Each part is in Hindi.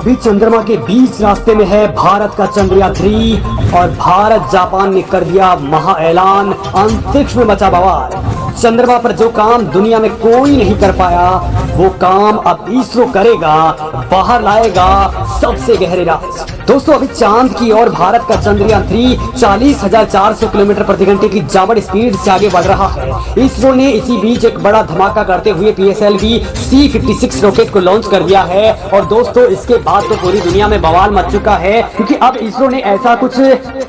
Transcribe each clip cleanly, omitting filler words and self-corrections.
अभी चंद्रमा के बीच रास्ते में है भारत का चंद्रयान 3 और भारत जापान ने कर दिया महा ऐलान। अंतरिक्ष में मचा बवाल। चंद्रमा पर जो काम दुनिया में कोई नहीं कर पाया वो काम अब इसरो करेगा, बाहर लाएगा सबसे गहरे राज। दोस्तों अभी चांद की ओर भारत का चंद्रयान 3 40,400 किलोमीटर प्रति घंटे की जावड़ स्पीड से आगे बढ़ रहा है। इसरो ने इसी बीच एक बड़ा धमाका करते हुए PSLV C56 रॉकेट को लॉन्च कर दिया है। और दोस्तों इसके बाद तो पूरी दुनिया में बवाल मच चुका है, क्योंकि अब इसरो ने ऐसा कुछ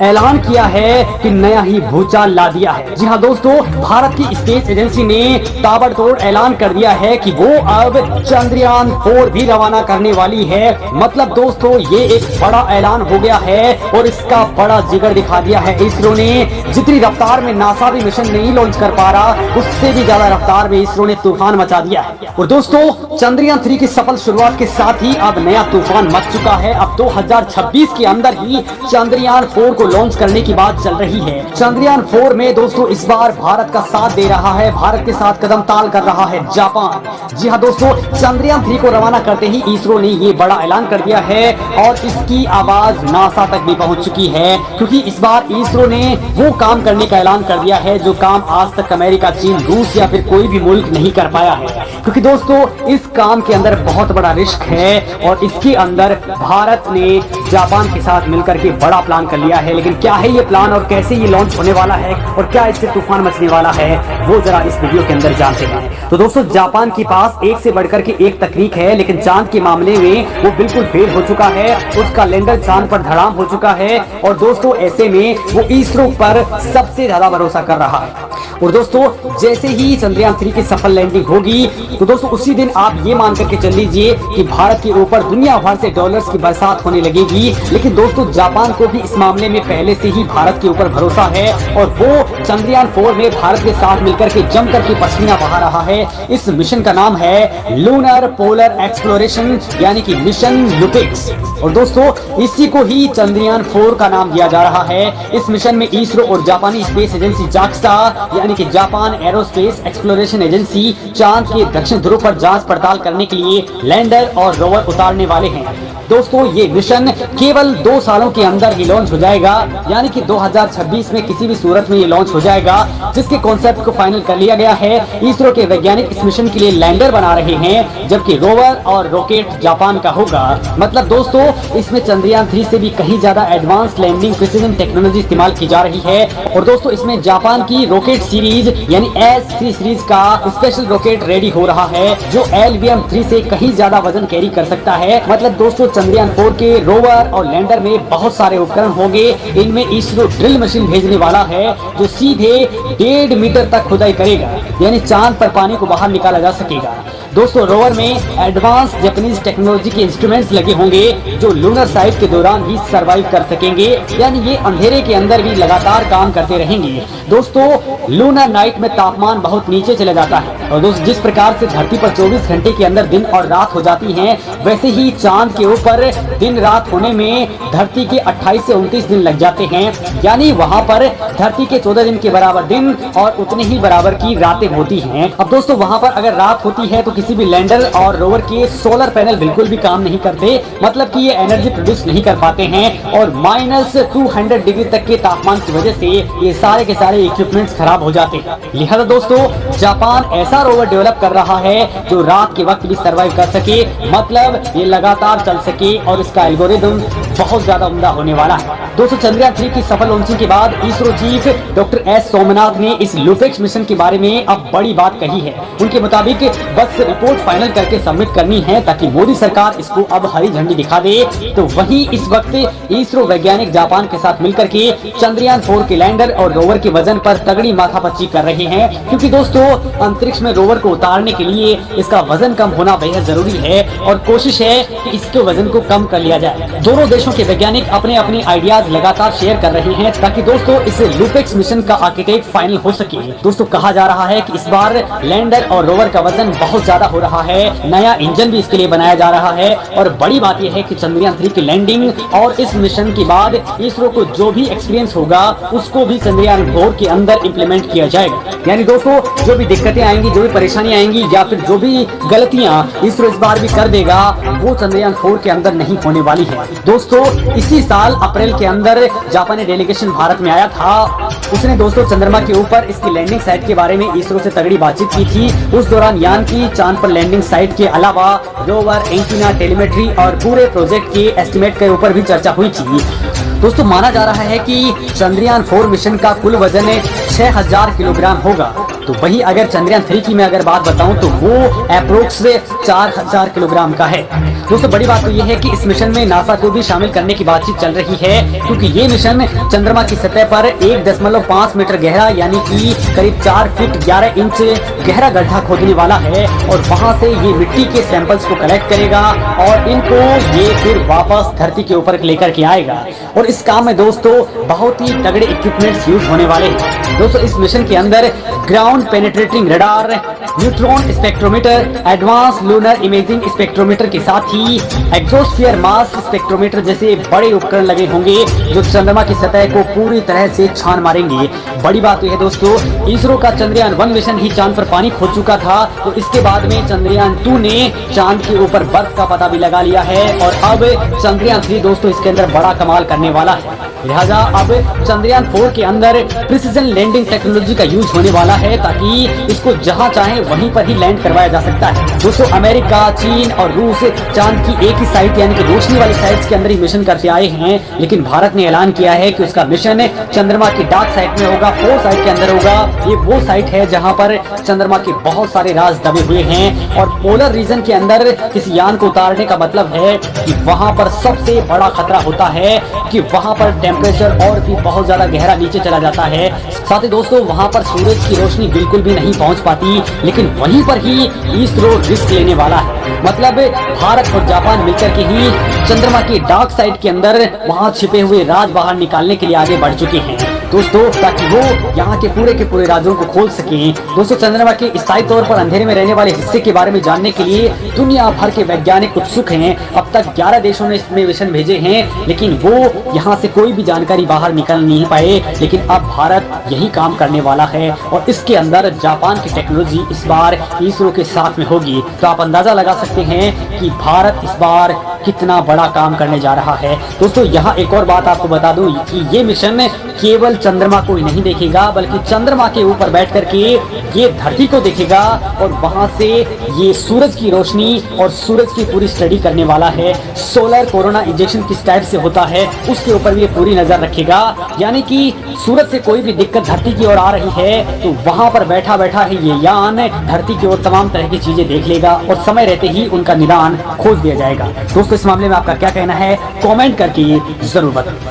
ऐलान किया है कि नया ही भूचाल ला दिया है। जी हाँ दोस्तों, भारत की स्पेस एजेंसी ने ताबड़तोड़ ऐलान कर दिया है कि वो अब चंद्रयान 4 भी रवाना करने वाली है। मतलब दोस्तों ये एक बड़ा ऐलान हो गया है और इसका बड़ा जिगर दिखा दिया है इसरो ने। जितनी रफ्तार में नासा भी मिशन नहीं लॉन्च कर पा रहा, उससे भी ज्यादा रफ्तार में इसरो ने तूफान मचा दिया है। और दोस्तों चंद्रयान 3 की सफल शुरुआत के साथ ही अब नया तूफान मच चुका है। अब 2026 के अंदर ही चंद्रयान 4 को लॉन्च करने की बात चल रही है। चंद्रयान 4 में दोस्तों इस बार भारत का साथ दे रहा है, भारत के साथ कदम ताल कर रहा है जापान। जी हाँ दोस्तों, चंद्रयान 3 को रवाना करते ही इसरो ने ये बड़ा ऐलान कर दिया है और इसकी आवाज नासा तक भी पहुंच चुकी है, क्योंकि इस बार इसरो ने वो काम करने का ऐलान कर दिया है जो काम आज तक अमेरिका, चीन, रूस या फिर कोई भी मुल्क नहीं कर पाया है। क्योंकि दोस्तों इस काम के अंदर बहुत बड़ा रिस्क है और इसके अंदर भारत ने जापान के साथ मिलकर के बड़ा प्लान कर लिया है। लेकिन क्या है ये प्लान और कैसे ये लॉन्च होने वाला है और क्या इससे तूफान मचने वाला है, वो जरा इस वीडियो के अंदर जानते हैं। तो दोस्तों जापान के पास एक से बढ़कर के एक तकनीक है, लेकिन चांद के मामले में वो बिल्कुल फेल हो चुका है। उसका लैंडर चांद पर धड़ाम हो चुका है और दोस्तों ऐसे में वो इसरो पर सबसे ज्यादा भरोसा कर रहा है। और दोस्तों जैसे ही चंद्रयान 3 की सफल लैंडिंग होगी तो दोस्तों उसी दिन आप ये मान करके चल लीजिए कि भारत के ऊपर दुनिया भर से डॉलर्स की बरसात होने लगेगी। लेकिन दोस्तों जापान को भी इस मामले में पहले से ही भारत के ऊपर भरोसा है और वो चंद्रयान 4 में भारत के साथ मिलकर के जम करके पसीना बहा रहा है। इस मिशन का नाम है लूनर पोलर एक्सप्लोरेशन, यानी कि मिशन लुपिक्स। और दोस्तों इसी को ही चंद्रयान 4 का नाम दिया जा रहा है। इस मिशन में इसरो और जापानी स्पेस एजेंसी जाक्सा यानी कि जापान एरोस्पेस एक्सप्लोरेशन एजेंसी चांद के दक्षिण ध्रुव पर जांच पड़ताल करने के लिए लैंडर और रोवर उतारने वाले हैं। दोस्तों ये मिशन केवल 2 सालों के अंदर ही लॉन्च हो जाएगा, यानी कि 2026 में किसी भी सूरत में ये लॉन्च हो जाएगा, जिसके कॉन्सेप्ट को फाइनल कर लिया गया है। इसरो के वैज्ञानिक इस मिशन के लिए लैंडर बना रहे हैं, जबकि रोवर और रॉकेट जापान का होगा। मतलब दोस्तों इसमें चंद्रयान 3 से भी कहीं ज्यादा एडवांस लैंडिंग प्रिसिजन टेक्नोलॉजी इस्तेमाल की जा रही है। और दोस्तों इसमें जापान की रॉकेट सीरीज यानी S3 सीरीज का स्पेशल रॉकेट रेडी हो रहा है, जो LVM-3 से कहीं ज्यादा वजन कैरी कर सकता है। मतलब दोस्तों चंद्रयान 4 के रोवर और लैंडर में बहुत सारे उपकरण होंगे। इनमें इसरो ड्रिल मशीन भेजने वाला है जो सीधे 1.5 मीटर तक खुदाई करेगा, यानी चांद पर पानी को बाहर निकाला जा सकेगा। दोस्तों रोवर में एडवांस जापानीज टेक्नोलॉजी के इंस्ट्रूमेंट्स लगे होंगे जो लूनर साइट के दौरान भी सरवाइव कर सकेंगे, यानी ये अंधेरे के अंदर भी लगातार काम करते रहेंगे। दोस्तों लूनर नाइट में तापमान बहुत नीचे चले जाता है और दोस्तों जिस प्रकार से धरती पर 24 घंटे के अंदर दिन और रात हो जाती हैं, वैसे ही चांद के ऊपर दिन रात होने में धरती के 28 से 29 दिन लग जाते हैं, यानी वहाँ पर धरती के 14 दिन के बराबर दिन और उतने ही बराबर की रातें होती हैं। अब दोस्तों वहाँ पर अगर रात होती है तो किसी भी लैंडर और रोवर के सोलर पैनल बिल्कुल भी काम नहीं करते, मतलब कि ये एनर्जी प्रोड्यूस नहीं कर पाते हैं और -200 डिग्री तक के तापमान की वजह से ये सारे के सारे इक्विपमेंट्स खराब हो जाते हैं। लिहाजा दोस्तों जापान ऐसा रोवर डेवलप कर रहा है जो रात के वक्त भी सर्वाइव कर सके, मतलब ये लगातार चल सके और इसका एल्गोरिदम बहुत ज्यादा उम्दा होने वाला है। दोस्तों चंद्रयान 3 की सफल लॉन्चिंग के बाद ISRO chief doctor S Somnath ने इस लुपिक्स मिशन के बारे में अब बड़ी बात कही है। उनके मुताबिक बस रिपोर्ट फाइनल करके सबमिट करनी है ताकि मोदी सरकार इसको अब हरी झंडी दिखा दे। तो वहीं इस वक्त इसरो वैज्ञानिक जापान के साथ मिलकर के चंद्रयान 4 के लैंडर और रोवर के वजन पर तगड़ी माथापच्ची कर रहे हैं, क्योंकि दोस्तों अंतरिक्ष में रोवर को उतारने के लिए इसका वजन कम होना बेहद जरूरी है और कोशिश है कि इसके वजन को कम कर लिया जाए। दोनों देशों के वैज्ञानिक अपने अपने आइडियाज आइडियाज लगातार शेयर कर रहे हैं ताकि दोस्तों इस लूपेक्स मिशन का आर्किटेक्ट फाइनल हो सके। दोस्तों कहा जा रहा है कि इस बार लैंडर और रोवर का वजन बहुत ज्यादा हो रहा है, नया इंजन भी इसके लिए बनाया जा रहा है और बड़ी बात यह है कि चंद्रयान 3 की लैंडिंग और इस मिशन के बाद इसरो को जो भी एक्सपीरियंस होगा उसको भी चंद्रयान 4 के अंदर इम्प्लीमेंट किया जाएगा। यानी दोस्तों जो भी दिक्कतें आएंगी, जो भी परेशानी आएंगी या फिर जो भी गलतियां इसरो इस बार भी कर देगा वो चंद्रयान 4 के अंदर नहीं होने वाली है। दोस्तों इसी साल अप्रैल के अंदर जापानी डेलीगेशन भारत में आया था। उसने दोस्तों चंद्रमा के ऊपर इसकी लैंडिंग साइट के बारे में इसरो से तगड़ी बातचीत की थी। उस दौरान यान की चांद पर लैंडिंग साइट के अलावा रोवर, एंटीना, टेलीमेट्री और पूरे प्रोजेक्ट के एस्टिमेट के ऊपर भी चर्चा हुई थी। दोस्तों माना जा रहा है कि चंद्रयान 4 मिशन का कुल वजन 6000 किलोग्राम होगा। तो वही अगर चंद्रयान 3 की मैं अगर बात बताऊं तो वो अप्रोक्स 4000 किलोग्राम का है। दोस्तों बड़ी बात तो ये है कि इस मिशन में नासा को भी शामिल करने की बातचीत चल रही है, क्योंकि ये मिशन चंद्रमा की सतह पर 1.5 मीटर गहरा यानी कि करीब 4 फीट 11 इंच गहरा गड्ढा खोदने वाला है और वहां से ये मिट्टी के सैंपल्स को कलेक्ट करेगा और इनको ये फिर वापस धरती के ऊपर लेकर के आएगा। और इस काम में दोस्तों बहुत ही तगड़े इक्विपमेंट्स यूज होने वाले हैं। दोस्तों इस मिशन के अंदर ground penetrating radar, neutron spectrometer, advance lunar imaging spectrometer के साथ ही एक्सोस्फीयर मास स्पेक्ट्रोमीटर जैसे बड़े उपकरण लगे होंगे जो चंद्रमा की सतह को पूरी तरह से छान मारेंगे। बड़ी बात यह है दोस्तों, इसरो का चंद्रयान 1 मिशन ही चांद पर पानी खोद चुका था, तो इसके बाद में चंद्रयान 2 ने चांद के ऊपर बर्फ का पता भी लगा लिया है और अब चंद्रयान 3 दोस्तों इसके अंदर बड़ा कमाल करने वाला है। लिहाजा अब चंद्रयान 4 के अंदर प्रिसिजन लैंडिंग टेक्नोलॉजी का यूज होने वाला है ताकि इसको जहां चाहे वहीं पर ही लैंड करवाया जा सकता है। दोस्तों अमेरिका, चीन और रूस चांद की एक ही साइट यानी कि रोशनी वाली साइट्स के अंदर ही मिशन करते आए हैं, लेकिन भारत ने ऐलान किया है कि उसका मिशन चंद्रमा की डार्क साइड में होगा, 4 साइट के अंदर होगा। ये वो साइट है जहां पर चंद्रमा के बहुत सारे राज दबे हुए हैं और पोलर रीजन के अंदर इस यान को उतारने का मतलब है कि वहां पर सबसे बड़ा खतरा होता है कि वहां पर टेम्परेचर और भी बहुत ज्यादा गहरा नीचे चला जाता है। साथ ही दोस्तों वहां पर सूरज की रोशनी बिल्कुल भी नहीं पहुंच पाती, लेकिन वहीं पर ही इसरो रिस्क लेने वाला है। मतलब भारत और जापान मिलकर के ही चंद्रमा की डार्क साइड के अंदर वहां छिपे हुए राज बाहर निकालने के लिए आगे बढ़ चुके हैं दोस्तों, ताकि वो यहाँ के पूरे राजों को खोल सकें। दोस्तों चंद्रमा के स्थायी तौर पर अंधेरे में रहने वाले हिस्से के बारे में जानने के लिए दुनिया भर के वैज्ञानिक उत्सुक हैं। अब तक 11 देशों ने इसमें मिशन भेजे हैं, लेकिन वो यहाँ से कोई भी जानकारी बाहर निकल नहीं पाए। लेकिन अब भारत यही काम करने वाला है और इसके अंदर जापान की टेक्नोलॉजी इस बार इसरो के साथ में होगी। तो आप अंदाजा लगा सकते हैं कि भारत इस बार कितना बड़ा काम करने जा रहा है। दोस्तों यहाँ एक और बात आपको बता दूं कि ये मिशन केवल चंद्रमा को ही नहीं देखेगा, बल्कि चंद्रमा के ऊपर बैठ करके ये धरती को देखेगा और वहां से ये सूरज की रोशनी और सूरज की पूरी स्टडी करने वाला है। सोलर कोरोना इंजेक्शन किस टाइप से होता है उसके ऊपर भी पूरी नजर रखेगा। यानी कि सूरज से कोई भी दिक्कत धरती की ओर आ रही है तो वहां पर बैठा बैठा ही ये यान धरती की ओर तमाम तरह की चीजें देख लेगा और समय रहते ही उनका निदान खोज दिया जाएगा। दोस्तों इस मामले में आपका क्या कहना है, कमेंट करके जरूर बताएं।